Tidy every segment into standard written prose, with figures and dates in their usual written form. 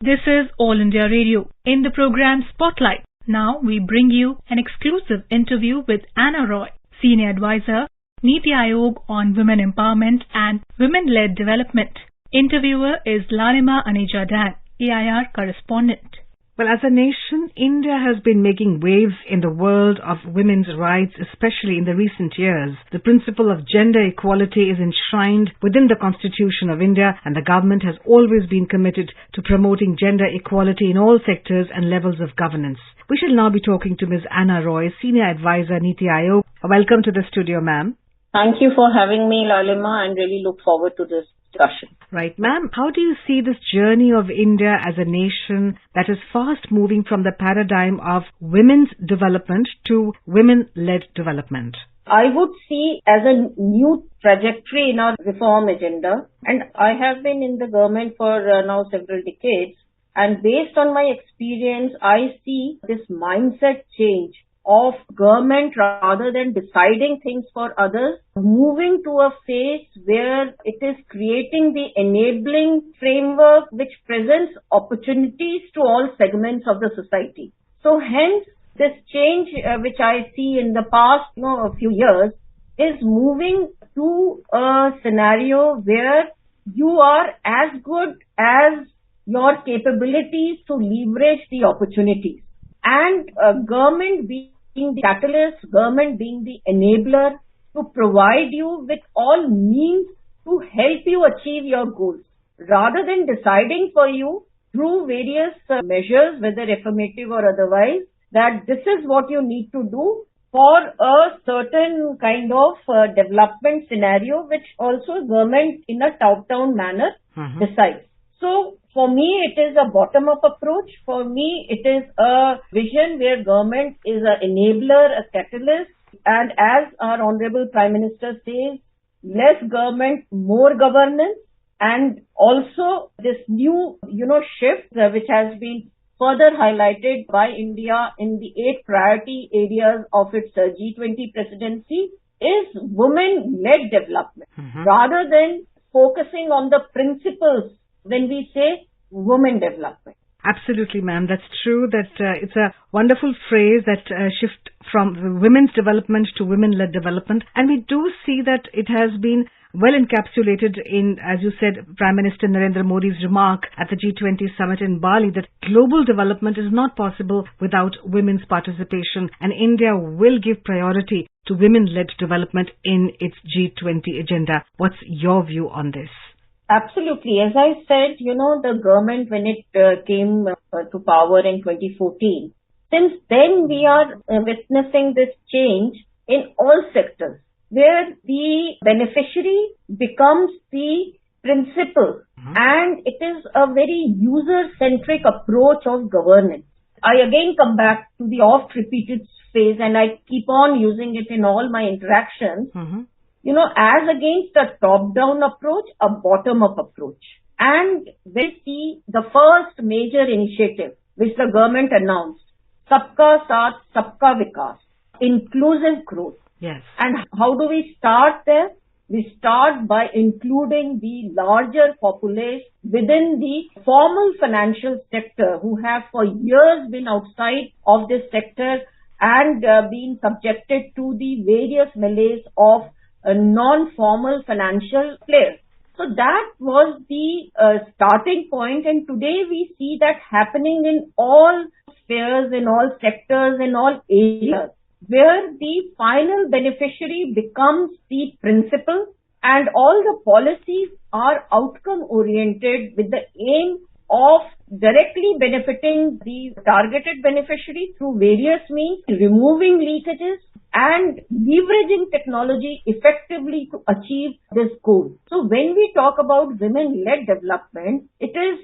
This is All India Radio. In the program Spotlight, now we bring you an exclusive interview with Anna Roy, Senior Advisor, Niti Aayog on Women Empowerment and Women-led Development. Interviewer is Lalima Aneja Dan, AIR Correspondent. Well, as a nation, India has been making waves in the world of women's rights, especially in the recent years. The principle of gender equality is enshrined within the Constitution of India, and the government has always been committed to promoting gender equality in all sectors and levels of governance. We shall now be talking to Ms. Anna Roy, Senior Advisor, Niti Aayog. Welcome to the studio, ma'am. Thank you for having me, Lalima, and really look forward to this discussion. Right, ma'am. How do you see this journey of India as a nation that is fast moving from the paradigm of women's development to women-led development? I would see as a new trajectory in our reform agenda, and I have been in the government for now several decades, and based on my experience, I see this mindset change of government, rather than deciding things for others, moving to a phase where it is creating the enabling framework which presents opportunities to all segments of the society. So hence, this change which I see in the past a few years is moving to a scenario where you are as good as your capabilities to leverage the opportunities. And government being the catalyst, government being the enabler to provide you with all means to help you achieve your goals, rather than deciding for you through various measures, whether affirmative or otherwise, that this is what you need to do for a certain kind of development scenario, which also government in a top-down manner decides. So, for me, it is a bottom-up approach. For me, it is a vision where government is an enabler, a catalyst. And as our Honorable Prime Minister says, less government, more governance. And also this new, shift which has been further highlighted by India in the 8 priority areas of its G20 presidency is women-led development. Rather than focusing on the principles when we say women development. Absolutely, ma'am. That's true that it's a wonderful phrase, that shift from women's development to women-led development. And we do see that it has been well encapsulated in, as you said, Prime Minister Narendra Modi's remark at the G20 summit in Bali, that global development is not possible without women's participation, and India will give priority to women-led development in its G20 agenda. What's your view on this? Absolutely. As I said, the government, when it came to power in 2014, since then we are witnessing this change in all sectors, where the beneficiary becomes the principal, and it is a very user-centric approach of governance. I again come back to the oft-repeated phrase, and I keep on using it in all my interactions, as against a top-down approach, a bottom-up approach. And we see the first major initiative which the government announced, Sabka Saath, Sabka Vikas, inclusive growth. Yes. And how do we start there? We start by including the larger populace within the formal financial sector, who have for years been outside of this sector and been subjected to the various melees of non-formal financial players. So that was the starting point, and today we see that happening in all spheres, in all sectors, in all areas, where the final beneficiary becomes the principal, and all the policies are outcome-oriented with the aim of directly benefiting the targeted beneficiary through various means, removing leakages, and leveraging technology effectively to achieve this goal. So when we talk about women-led development, it is,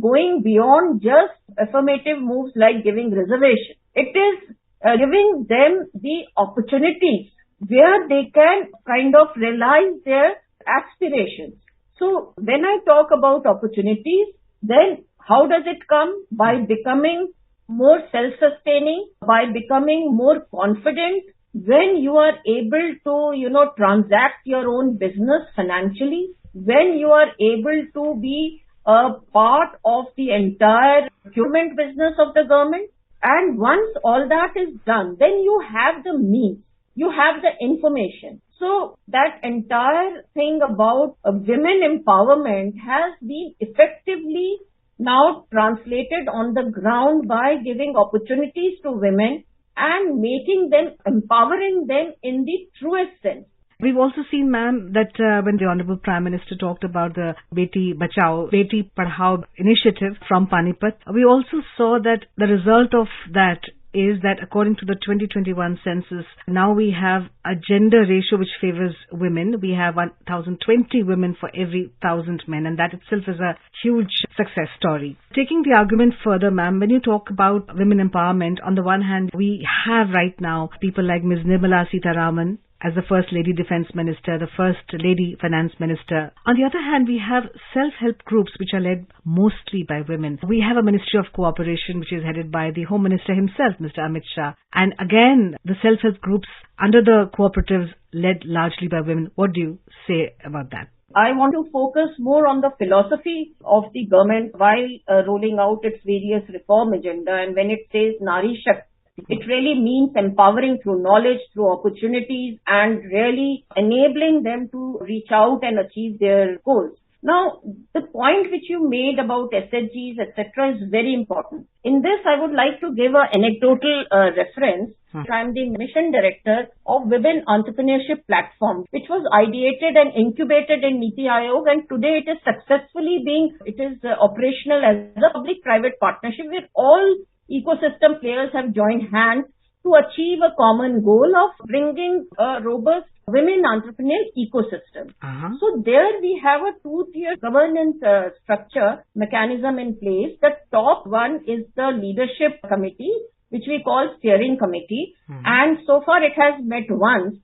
going beyond just affirmative moves like giving reservation. It is giving them the opportunities where they can kind of realize their aspirations. So when I talk about opportunities, then how does it come? By becoming more self-sustaining, by becoming more confident. When you are able to, transact your own business financially, when you are able to be a part of the entire procurement business of the government. And once all that is done, then you have the means, you have the information. So that entire thing about women empowerment has been effectively now translated on the ground by giving opportunities to women and making them, empowering them in the truest sense. We've also seen, ma'am, that when the Honorable Prime Minister talked about the Beti Bachao, Beti Padhao initiative from Panipat, we also saw that the result of that is that according to the 2021 census, now we have a gender ratio which favors women. We have 1,020 women for every 1,000 men, and that itself is a huge success story. Taking the argument further, ma'am, when you talk about women empowerment, on the one hand, we have right now people like Ms. Nirmala Sitharaman as the First Lady Defence Minister, the First Lady Finance Minister. On the other hand, we have self-help groups which are led mostly by women. We have a Ministry of Cooperation which is headed by the Home Minister himself, Mr. Amit Shah. And again, the self-help groups under the cooperatives led largely by women. What do you say about that? I want to focus more on the philosophy of the government while rolling out its various reform agenda. And when it says Nari Shakti, it really means empowering through knowledge, through opportunities, and really enabling them to reach out and achieve their goals. Now, the point which you made about SHGs, etc., is very important. In this, I would like to give an anecdotal reference. I am the mission director of Women Entrepreneurship Platform, which was ideated and incubated in Niti Aayog, and today it is successfully operational as a public-private partnership where all ecosystem players have joined hands to achieve a common goal of bringing a robust women entrepreneurial ecosystem. So there we have a two-tier governance structure mechanism in place. The top one is the leadership committee, which we call steering committee. And so far it has met once.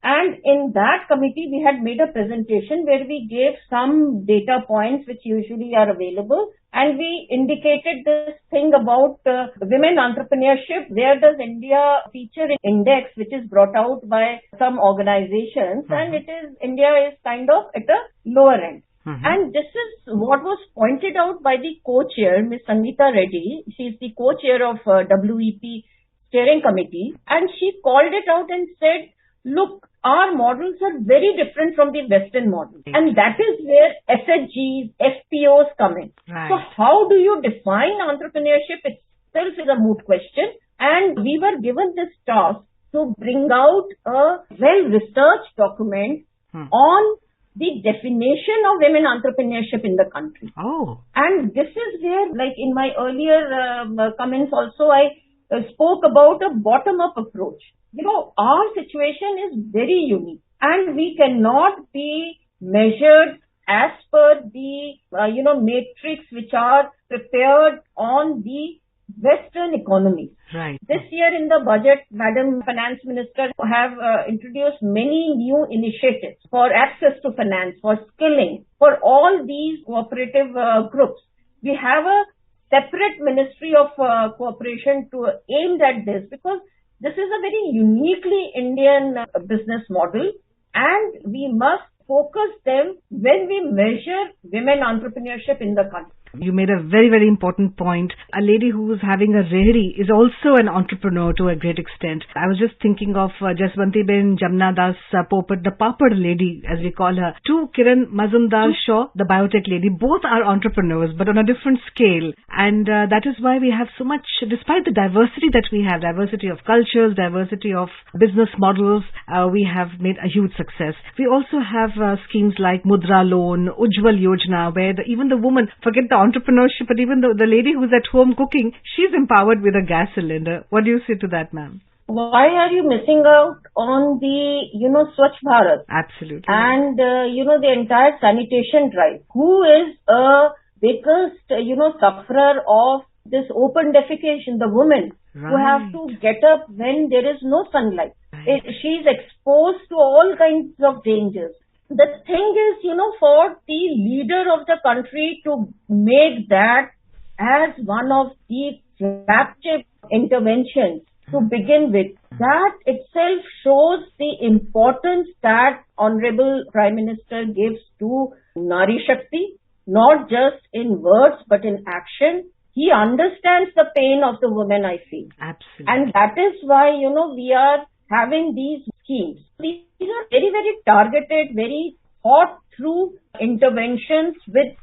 And in that committee, we had made a presentation where we gave some data points which usually are available. And we indicated this thing about women entrepreneurship. Where does India feature in index, which is brought out by some organizations? And India is kind of at a lower end. And this is what was pointed out by the co-chair, Ms. Sangeeta Reddy. She is the co-chair of WEP steering committee. And she called it out and said, look, our models are very different from the Western model. And that is where SHGs, FPOs come in. Right. So how do you define entrepreneurship itself is a moot question. And we were given this task to bring out a well-researched document on the definition of women entrepreneurship in the country. And this is where, like in my earlier comments also, I spoke about a bottom-up approach. You know, our situation is very unique and we cannot be measured as per the, matrix which are prepared on the Western economy. Right. This year in the budget, Madam Finance Minister have introduced many new initiatives for access to finance, for skilling, for all these cooperative groups. We have a separate Ministry of Cooperation to aim at this because this is a very uniquely Indian business model and we must focus them when we measure women entrepreneurship in the country. You made a very, very important point. A lady who is having a reharie is also an entrepreneur to a great extent. I was just thinking of Jaswanti-ben Jamna Das Popat, the Papad lady, as we call her, to Kiran Mazumdar Shaw, the biotech lady. Both are entrepreneurs, but on a different scale. And that is why we have so much, despite the diversity that we have, diversity of cultures, diversity of business models, we have made a huge success. We also have schemes like Mudra Loan, Ujjwal Yojana, where even the woman, forget the entrepreneurship, but even the lady who's at home cooking, she's empowered with a gas cylinder. What do you say to that, ma'am? Why are you missing out on the, Swachh Bharat? Absolutely. And, the entire sanitation drive? Who is a biggest, sufferer of this open defecation? The women who have to get up when there is no sunlight. Right. She's exposed to all kinds of dangers. The thing is, for the leader of the country to make that as one of the flagship interventions to begin with, that itself shows the importance that Honorable Prime Minister gives to Nari Shakti, not just in words but in action. He understands the pain of the woman, I feel. Absolutely. And that is why, we are having these schemes. These are very, very targeted, very thought through interventions with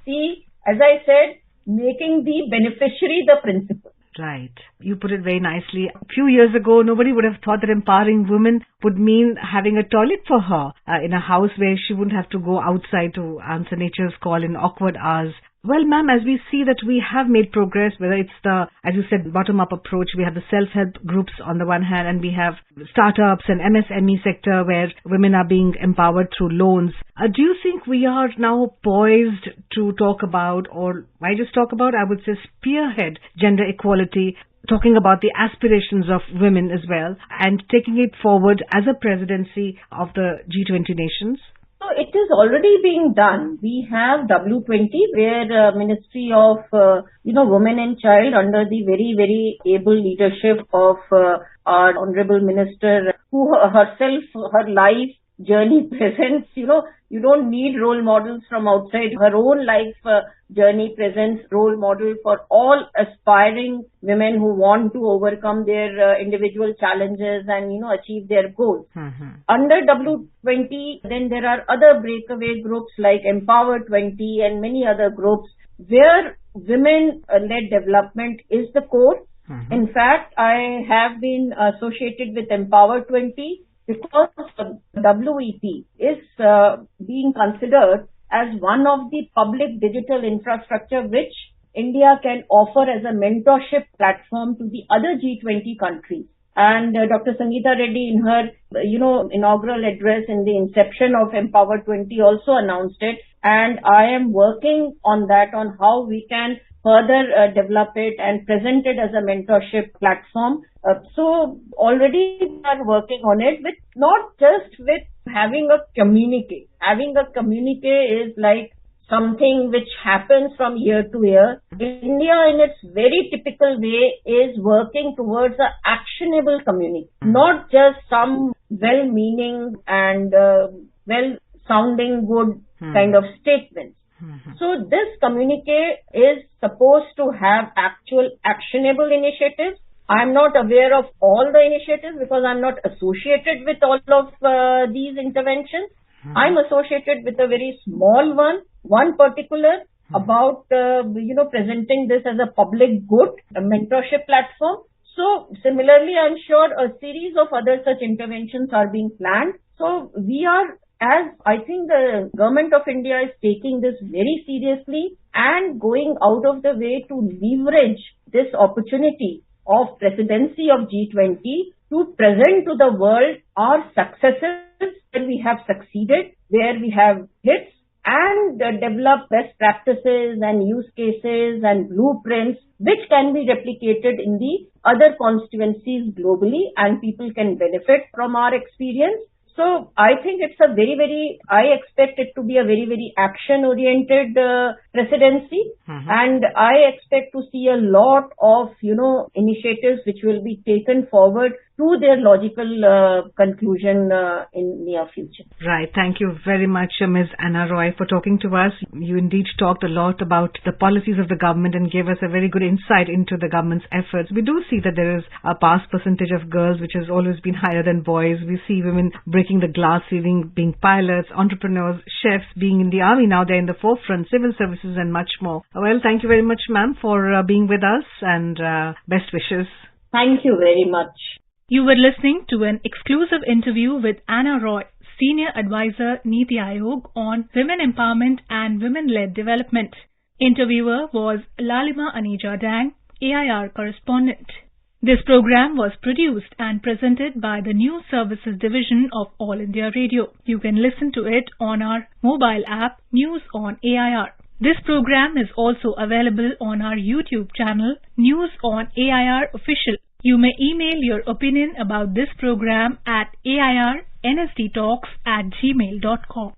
as I said, making the beneficiary the principal. Right. You put it very nicely. A few years ago, nobody would have thought that empowering women would mean having a toilet for her in a house where she wouldn't have to go outside to answer nature's call in awkward hours. Well, ma'am, as we see that we have made progress, whether it's the, as you said, bottom-up approach, we have the self-help groups on the one hand, and we have startups and MSME sector where women are being empowered through loans. Do you think we are now poised to talk about, or why just talk about, I would say spearhead gender equality, talking about the aspirations of women as well, and taking it forward as a presidency of the G20 nations? So it is already being done. We have W20, where Ministry of Women and Child, under the very, very able leadership of our Honorable Minister, who herself, her life journey presents, you don't need role models from outside. Her own life journey presents role model for all aspiring women who want to overcome their individual challenges and, achieve their goals. Mm-hmm. Under W20, then there are other breakaway groups like Empower 20 and many other groups where women-led development is the core. Mm-hmm. In fact, I have been associated with Empower 20 because WEP is being considered as one of the public digital infrastructure which India can offer as a mentorship platform to the other G20 countries. And Dr. Sangeeta Reddy, in her, inaugural address in the inception of Empower 20, also announced it. And I am working on that, on how we can further develop it and present it as a mentorship platform. So already we are working on it, with not just with having a communique. Having a communique is like something which happens from year to year. India, in its very typical way, is working towards an actionable communique, not just some well-meaning and well-sounding good kind of statements. So this communique is supposed to have actual actionable initiatives. I'm not aware of all the initiatives because I'm not associated with all of these interventions. I'm associated with a very small one particular about, presenting this as a public good, a mentorship platform. So similarly, I'm sure a series of other such interventions are being planned. So we are, as I think the government of India is taking this very seriously and going out of the way to leverage this opportunity of presidency of G20 to present to the world our successes, where we have succeeded, where we have hits, and develop best practices and use cases and blueprints which can be replicated in the other constituencies globally, and people can benefit from our experience. So I think it's a I expect it to be a very, very action-oriented presidency. And I expect to see a lot of, initiatives which will be taken forward to their logical conclusion in near future. Right. Thank you very much, Ms. Anna Roy, for talking to us. You indeed talked a lot about the policies of the government and gave us a very good insight into the government's efforts. We do see that there is a past percentage of girls which has always been higher than boys. We see women breaking the glass ceiling, being pilots, entrepreneurs, chefs, being in the army. Now they're in the forefront, civil services and much more. Well, thank you very much, ma'am, for being with us, and best wishes. Thank you very much. You were listening to an exclusive interview with Anna Roy, Senior Advisor, Niti Aayog on Women Empowerment and Women-led Development. Interviewer was Lalima Anija Dang, AIR Correspondent. This program was produced and presented by the News Services Division of All India Radio. You can listen to it on our mobile app, News on AIR. This program is also available on our YouTube channel, News on AIR Official. You may email your opinion about this program at airnsdtalks@gmail.com.